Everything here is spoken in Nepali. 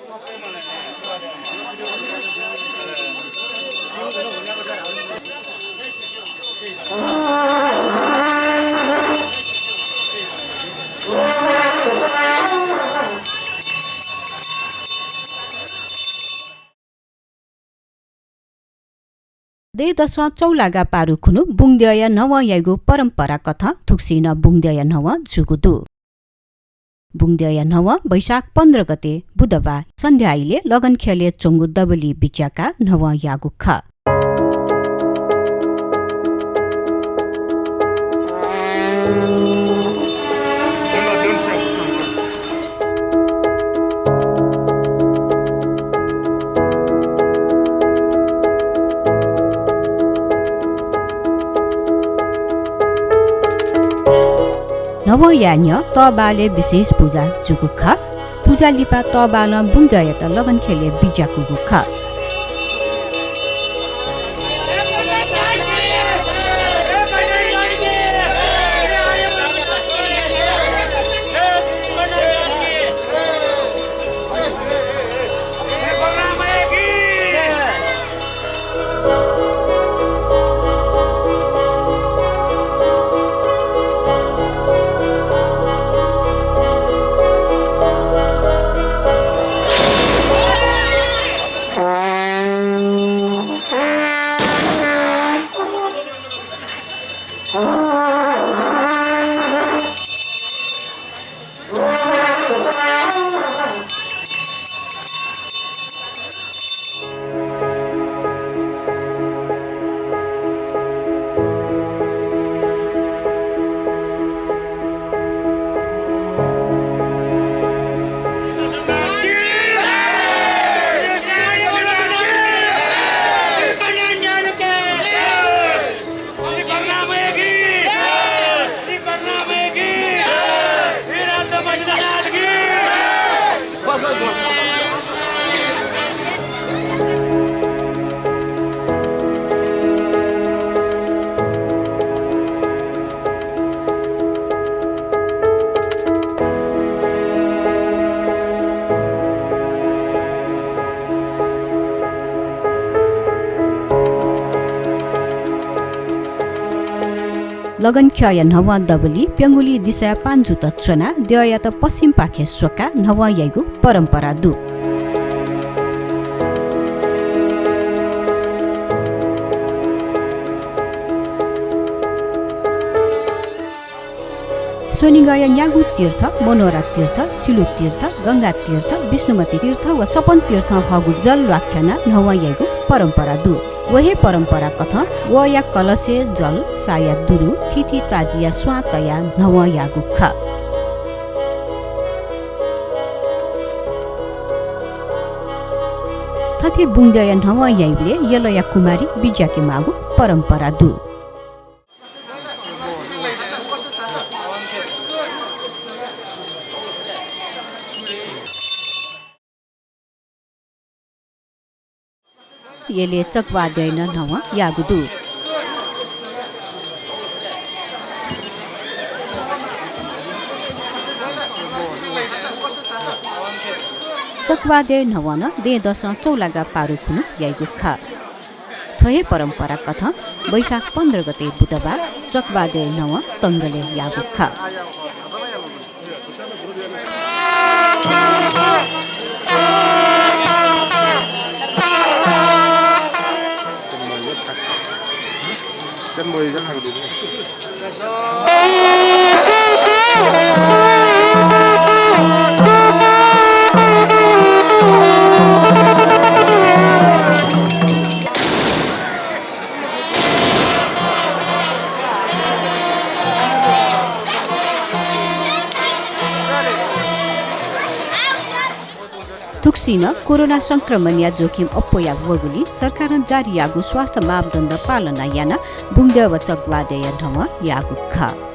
दे दस चौलागा पारुखुनु बुङदेय नव यागु परम्परा कथा थुक्सिन बुङदेय नव जुगुदु बुङदेय नव वैशाख 15 गते बुधबार सन्ध्या आइले लगन खेले चोङ्गु दबली बिच्याका नव यागुख नवयान्य तबाले विशेष पूजा जुगुख पूजा लिपा तबाल बुङदेय त लगन खेले बिजाकु गुख लगन ख्य नव दबली प्यङ्गुली दिशा पान्जु तत्सना देय त पश्चिम पाखे स्वका नव यागु परम्परा दु सोनिगय न्यागु तीर्थ मनोरा तीर्थ सिलु तीर्थ गंगा तीर्थ विष्णुमती तीर्थ व सपन तीर्थ हगु जल राक्षना नव यागु परम्परा दु वही परम्परा कथा व या कलसे जल साया दुरु थिथि ताजिया स्वातया नव यागुख थथे बुङदेय नव याइले यलया कुमारी बिजाके मागु परम्परा दु येले चकवादैन नव यागुदु चकवादे नवन दे दस चौलागा पारुखुनु यागुख थये परम्परा कथा वैशाख 15 गते बुधबार चकवादे नव तङ्गले यागुख थुक्सिन कोरोना संक्रमण या जोखिम अप्पोया वगुली सरकार जारी यागु स्वास्थ्य मापदण्ड पालना याना बुङदेय व चकवादेय ढम यागुख